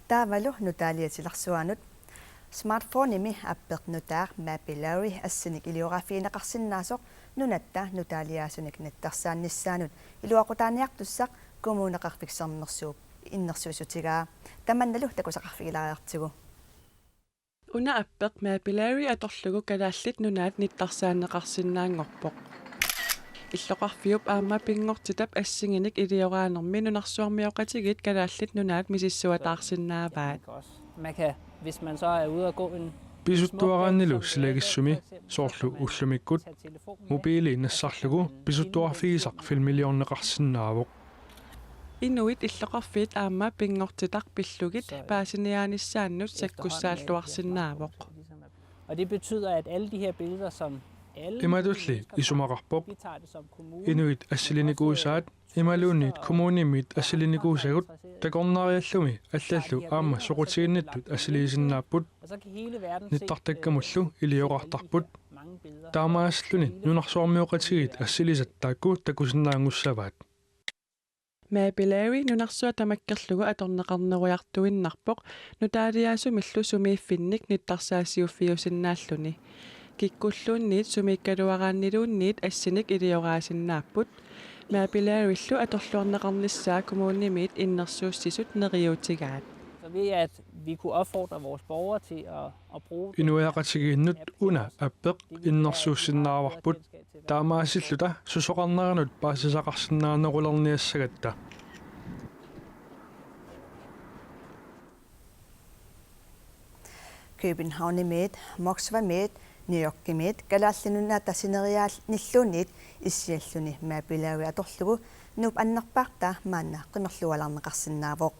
Taavalu nutaaliatilarsuanut smartphone imi appeqnutaaq Mapillary assinik ilioraafiinaqarsinnaasuq nunatta nutaaliaasunik nattarsaannissaanut iluaqutaaniartussaq kumuunaqarfiksernersuup innersuusutigaa tamannalu takusaqarfigilaariartigu Una appeq Mapillary atorlugu kalaallit nunaat nittarsaanneqarsinnaangorpoq иллоqarfiup aamma pingortitap assinginik ilioraanermi nunarsuarmioqatigit kalaallit nunaat misissuataarsinnaavaat hvis man så er ude og gå en Pisuttuaraannilu silagissumi soorlu ullumikkut mobiili nassarlugu pisuttuarfigisaq filmilliorneqarsinnaavoq Inuit иллоqarfiit aamma pingortitaq pillugit paasiniaanissaannut sakkussaalluarsinnaavoq og det betyder at alle de her billeder som imadulli isumaqarpoq inuit assilinikuusaat imaluunniit kommunimmiit assilinikuusagut takornariallumi allallu aamma soqutiginnitlut assiliisinnaapput nittartakkamullu ilioqartarput taamaaslluni nunarsuarmioqatigit assilisattaakku takusinnaangussavaat Mapillary nunarsuа tamakkerlugu atorneqarneruiartuinnarpoq nutaaliaasumillu sumiiffinnik nittarsaasiuffiusinnaalluni kikkulluunniit sumiikkaluaraanniluunniit assinik ilioraasinnaapпут Mapillaryllu atorluarneqarnissaa kommunimiit innersuussisut neriutigaat så ved at vi kunne opfordre vores borgere til at bruge inuaqatigiinnut una appeq innersuussinnaarvarput taamaasilluta susoqarneranut paasisaqarsinnaanerulerniassagatta Københavnimiit Moskvamiit New Yorkimiit kalaallinunna tasineriaal nilluunniit issialluni Mapillary atorlugu nuup annerpaarta maanna qimerlualarneqarsinnaavoq